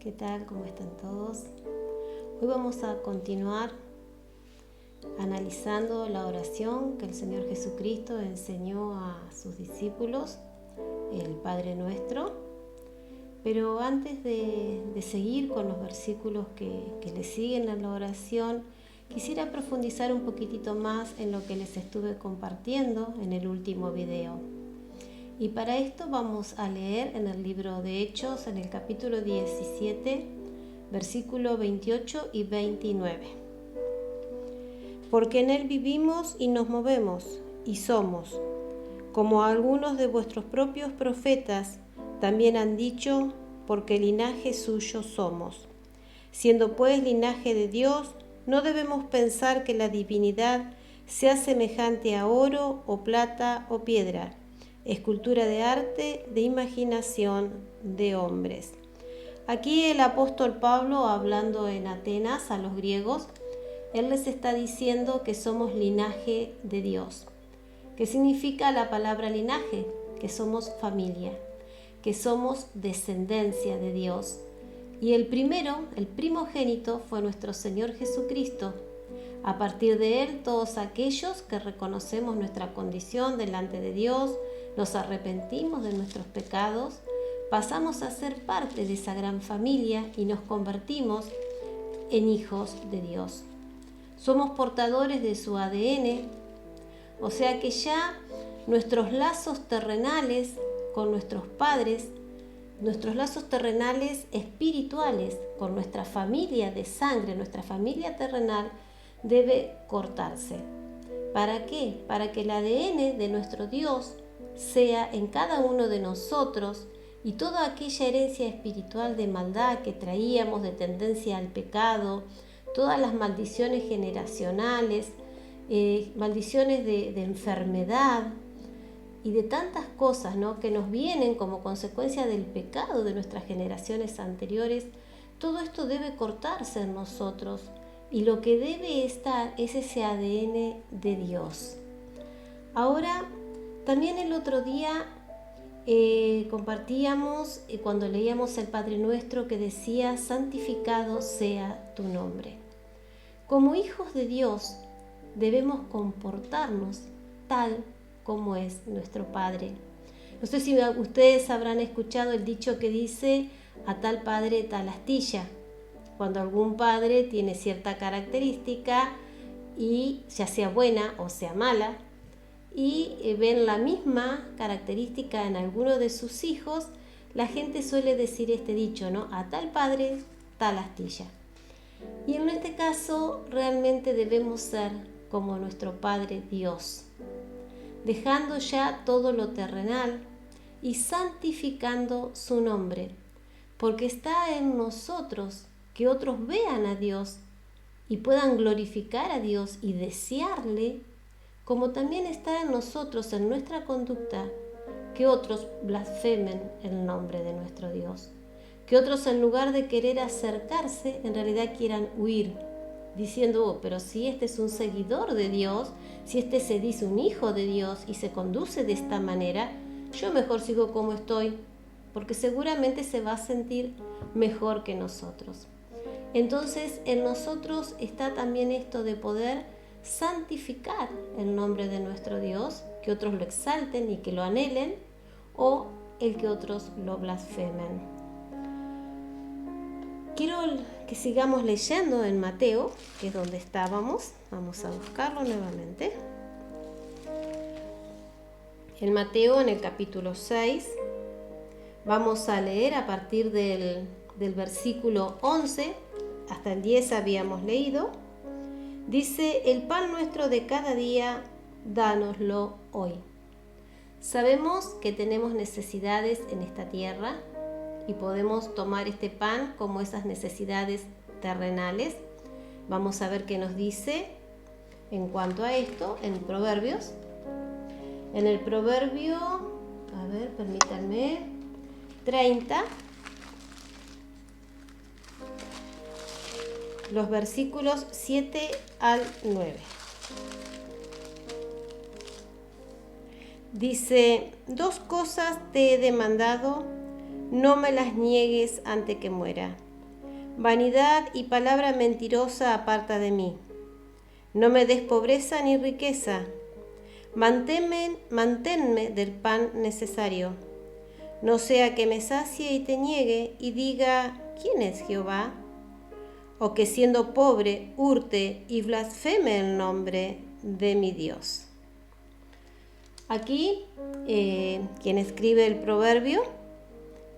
¿Qué tal? ¿Cómo están todos? Hoy vamos a continuar analizando la oración que el Señor Jesucristo enseñó a sus discípulos, el Padre Nuestro. Pero antes de seguir con los versículos que le siguen a la oración, quisiera profundizar un poquitito más en lo que les estuve compartiendo en el último video. Y para esto vamos a leer en el libro de Hechos, en el capítulo 17, versículo 28 y 29. Porque en él vivimos y nos movemos y somos, como algunos de vuestros propios profetas también han dicho, porque linaje suyo somos. Siendo pues linaje de Dios, no debemos pensar que la divinidad sea semejante a oro o plata o piedra, escultura de arte, de imaginación de hombres. Aquí el apóstol Pablo, hablando en Atenas a los griegos, él les está diciendo que somos linaje de Dios. ¿Qué significa la palabra linaje? Que somos familia, que somos descendencia de Dios. Y el primogénito, fue nuestro Señor Jesucristo. A partir de él, todos aquellos que reconocemos nuestra condición delante de Dios, nos arrepentimos de nuestros pecados, pasamos a ser parte de esa gran familia y nos convertimos en hijos de Dios. Somos portadores de su ADN, o sea que ya nuestros lazos terrenales con nuestros padres, nuestros lazos terrenales espirituales con nuestra familia de sangre, nuestra familia terrenal, debe cortarse. ¿Para qué? Para que el ADN de nuestro Dios sea en cada uno de nosotros y toda aquella herencia espiritual de maldad que traíamos, de tendencia al pecado, todas las maldiciones generacionales, maldiciones de enfermedad y de tantas cosas, ¿no?, que nos vienen como consecuencia del pecado de nuestras generaciones anteriores, todo esto debe cortarse en nosotros y lo que debe estar es ese ADN de Dios. Ahora, también el otro día compartíamos cuando leíamos el Padre Nuestro que decía: santificado sea tu nombre. Como hijos de Dios debemos comportarnos tal como es nuestro Padre. No sé si ustedes habrán escuchado el dicho que dice: a tal padre tal astilla. Cuando algún padre tiene cierta característica, y ya sea buena o sea mala, y ven la misma característica en alguno de sus hijos, la gente suele decir este dicho, ¿no? A tal padre, tal astilla. Y en este caso realmente debemos ser como nuestro Padre Dios, dejando ya todo lo terrenal y santificando su nombre, porque está en nosotros que otros vean a Dios y puedan glorificar a Dios y desearle, como también está en nosotros, en nuestra conducta, que otros blasfemen el nombre de nuestro Dios, que otros en lugar de querer acercarse, en realidad quieran huir, diciendo: oh, pero si este es un seguidor de Dios, si este se dice un hijo de Dios y se conduce de esta manera, yo mejor sigo como estoy, porque seguramente se va a sentir mejor que nosotros. Entonces en nosotros está también esto de poder santificar el nombre de nuestro Dios, que otros lo exalten y que lo anhelen, o el que otros lo blasfemen. Quiero que sigamos leyendo en Mateo, que es donde estábamos. Vamos a buscarlo nuevamente. En Mateo, en el capítulo 6, vamos a leer a partir del versículo 11, hasta el 10 habíamos leído. Dice: el pan nuestro de cada día, dánoslo hoy. Sabemos que tenemos necesidades en esta tierra y podemos tomar este pan como esas necesidades terrenales. Vamos a ver qué nos dice en cuanto a esto en Proverbios. En el Proverbio, permítanme, 30, los versículos 7 al 9. Dice: 2 cosas te he demandado, no me las niegues antes que muera. Vanidad y palabra mentirosa aparta de mí. No me des pobreza ni riqueza. Manténme del pan necesario. No sea que me sacie y te niegue y diga, ¿quién es Jehová? O que siendo pobre hurte y blasfeme el nombre de mi Dios. Aquí, quien escribe el proverbio,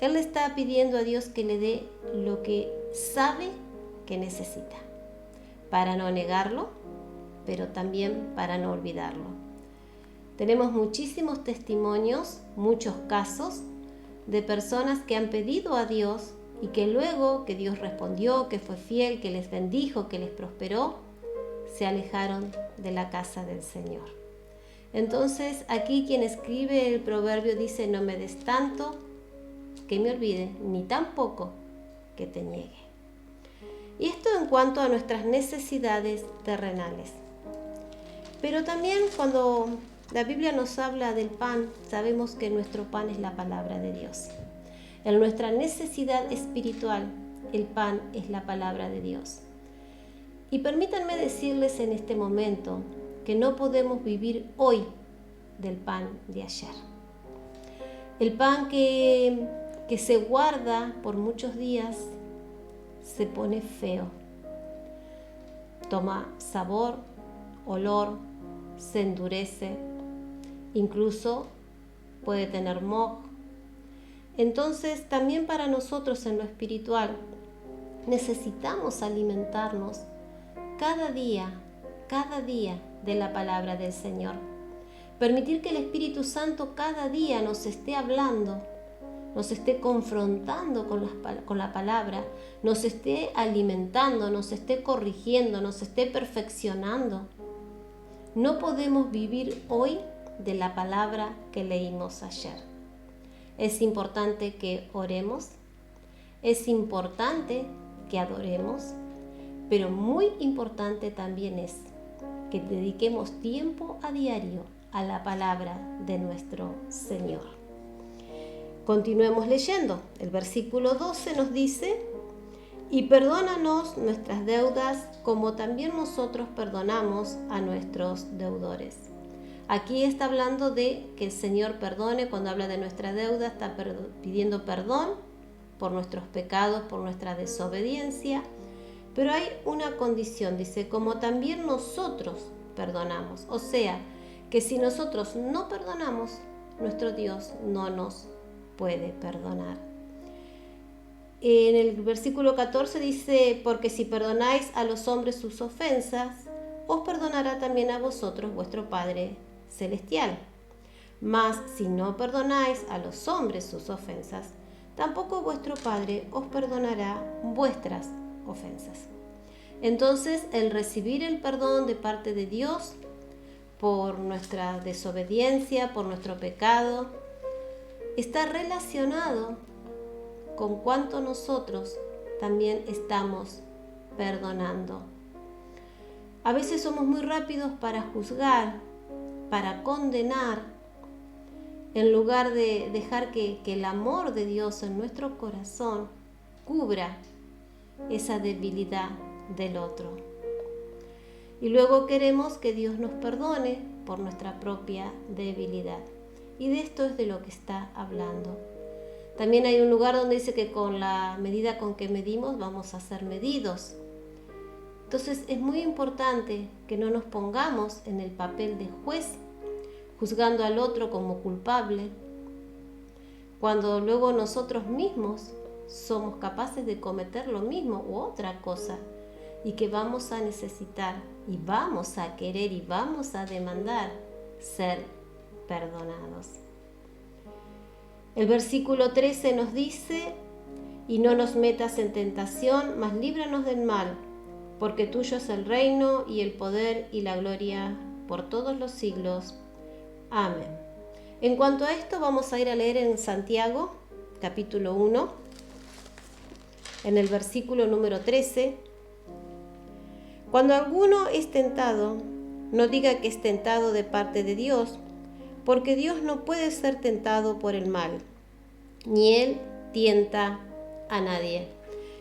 él le está pidiendo a Dios que le dé lo que sabe que necesita, para no negarlo, pero también para no olvidarlo. Tenemos muchísimos testimonios, muchos casos de personas que han pedido a Dios y que luego que Dios respondió, que fue fiel, que les bendijo, que les prosperó, se alejaron de la casa del Señor. Entonces aquí quien escribe el proverbio dice, no me des tanto que me olvide, ni tampoco que te niegue. Y esto en cuanto a nuestras necesidades terrenales. Pero también cuando la Biblia nos habla del pan, sabemos que nuestro pan es la palabra de Dios. En nuestra necesidad espiritual, el pan es la palabra de Dios. Y permítanme decirles en este momento que no podemos vivir hoy del pan de ayer. El pan que se guarda por muchos días se pone feo. Toma sabor, olor, se endurece, incluso puede tener moho. Entonces, también para nosotros en lo espiritual, necesitamos alimentarnos cada día de la palabra del Señor. Permitir que el Espíritu Santo cada día nos esté hablando, nos esté confrontando con la palabra, nos esté alimentando, nos esté corrigiendo, nos esté perfeccionando. No podemos vivir hoy de la palabra que leímos ayer. Es importante que oremos, es importante que adoremos, pero muy importante también es que dediquemos tiempo a diario a la palabra de nuestro Señor. Continuemos leyendo. El versículo 12 nos dice, y perdónanos nuestras deudas como también nosotros perdonamos a nuestros deudores. Aquí está hablando de que el Señor perdone. Cuando habla de nuestra deuda está pidiendo perdón por nuestros pecados, por nuestra desobediencia. Pero hay una condición, dice, como también nosotros perdonamos. O sea, que si nosotros no perdonamos, nuestro Dios no nos puede perdonar. En el versículo 14 dice, porque si perdonáis a los hombres sus ofensas, os perdonará también a vosotros vuestro Padre Celestial. Mas si no perdonáis a los hombres sus ofensas, tampoco vuestro Padre os perdonará vuestras ofensas. Entonces, el recibir el perdón de parte de Dios por nuestra desobediencia, por nuestro pecado, está relacionado con cuánto nosotros también estamos perdonando. A veces somos muy rápidos para juzgar, para condenar, en lugar de dejar que el amor de Dios en nuestro corazón cubra esa debilidad del otro. Y luego queremos que Dios nos perdone por nuestra propia debilidad. Y de esto es de lo que está hablando. También hay un lugar donde dice que con la medida con que medimos vamos a ser medidos. Entonces es muy importante que no nos pongamos en el papel de juez, juzgando al otro como culpable, cuando luego nosotros mismos somos capaces de cometer lo mismo u otra cosa, y que vamos a necesitar y vamos a querer y vamos a demandar ser perdonados. El versículo 13 nos dice, y no nos metas en tentación, mas líbranos del mal, porque tuyo es el reino y el poder y la gloria por todos los siglos. Amén. En cuanto a esto, vamos a ir a leer en Santiago, capítulo 1, en el versículo número 13. Cuando alguno es tentado, no diga que es tentado de parte de Dios, porque Dios no puede ser tentado por el mal, ni Él tienta a nadie,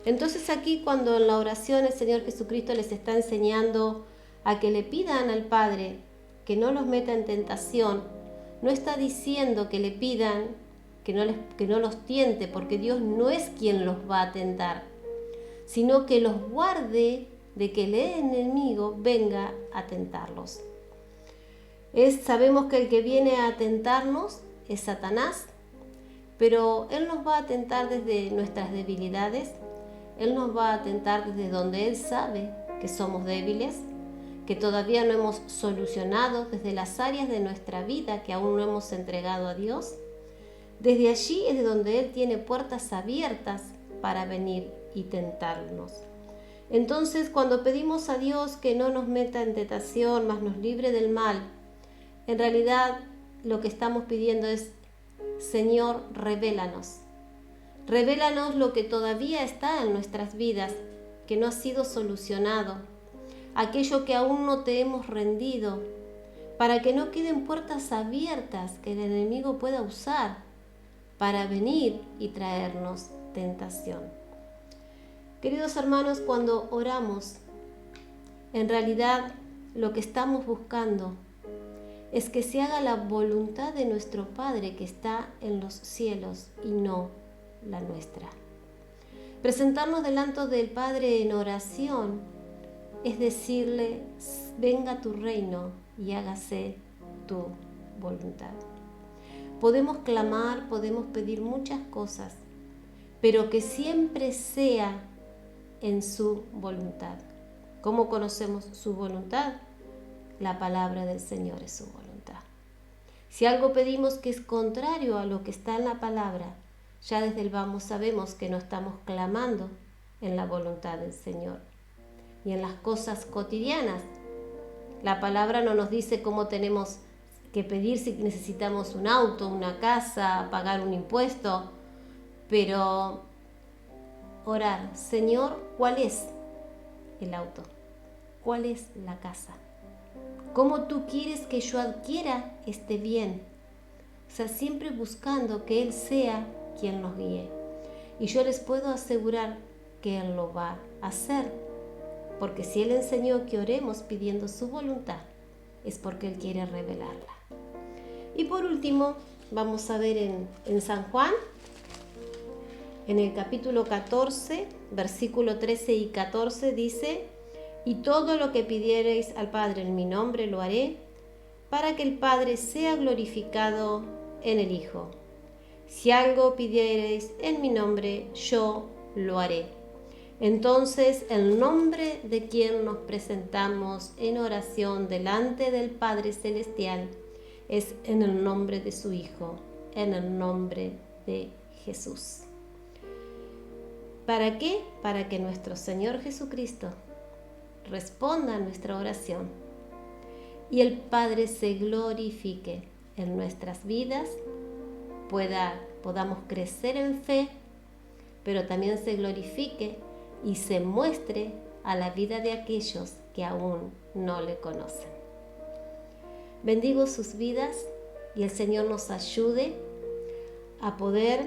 Entonces aquí cuando en la oración el Señor Jesucristo les está enseñando a que le pidan al Padre que no los meta en tentación, no está diciendo que le pidan que no los tiente, porque Dios no es quien los va a tentar, sino que los guarde de que el enemigo venga a tentarlos. Sabemos que el que viene a tentarnos es Satanás, pero él nos va a tentar desde nuestras debilidades, él nos va a tentar desde donde él sabe que somos débiles, que todavía no hemos solucionado, desde las áreas de nuestra vida que aún no hemos entregado a Dios. Desde allí es de donde él tiene puertas abiertas para venir y tentarnos. Entonces, cuando pedimos a Dios que no nos meta en tentación, mas nos libre del mal, en realidad lo que estamos pidiendo es: Señor, revélanos. Revélanos lo que todavía está en nuestras vidas, que no ha sido solucionado, aquello que aún no te hemos rendido, para que no queden puertas abiertas que el enemigo pueda usar para venir y traernos tentación. Queridos hermanos, cuando oramos, en realidad lo que estamos buscando es que se haga la voluntad de nuestro Padre que está en los cielos y no la nuestra. Presentarnos delante del Padre en oración es decirle: venga tu reino y hágase tu voluntad. Podemos clamar, podemos pedir muchas cosas, pero que siempre sea en su voluntad. ¿Cómo conocemos su voluntad? La palabra del Señor es su voluntad. Si algo pedimos que es contrario a lo que está en la palabra, ya desde el vamos sabemos que no estamos clamando en la voluntad del Señor. Y en las cosas cotidianas, la palabra no nos dice cómo tenemos que pedir, si necesitamos un auto, una casa, pagar un impuesto, pero orar: Señor, ¿cuál es el auto? ¿Cuál es la casa? ¿Cómo tú quieres que yo adquiera este bien? O sea, siempre buscando que Él sea quien nos guíe. Y yo les puedo asegurar que Él lo va a hacer, porque si Él enseñó que oremos pidiendo su voluntad, es porque Él quiere revelarla. Y por último, vamos a ver en San Juan, en el capítulo 14, versículo 13 y 14, dice: y todo lo que pidiereis al Padre en mi nombre lo haré, para que el Padre sea glorificado en el Hijo. Si algo pidiereis en mi nombre, yo lo haré. Entonces, el nombre de quien nos presentamos en oración delante del Padre Celestial es en el nombre de su Hijo, en el nombre de Jesús. ¿Para qué? Para que nuestro Señor Jesucristo responda a nuestra oración y el Padre se glorifique en nuestras vidas, podamos crecer en fe, pero también se glorifique y se muestre a la vida de aquellos que aún no le conocen. Bendigo sus vidas y el Señor nos ayude a poder,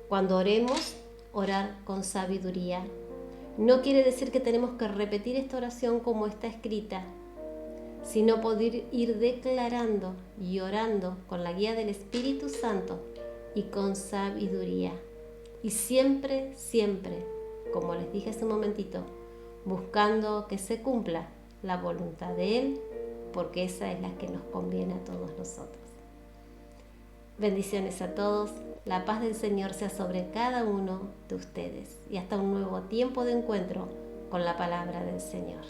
cuando oremos, orar con sabiduría. No quiere decir que tenemos que repetir esta oración como está escrita, sino poder ir declarando y orando con la guía del Espíritu Santo y con sabiduría. Y siempre, siempre, como les dije hace un momentito, buscando que se cumpla la voluntad de Él, porque esa es la que nos conviene a todos nosotros. Bendiciones a todos, la paz del Señor sea sobre cada uno de ustedes y hasta un nuevo tiempo de encuentro con la palabra del Señor.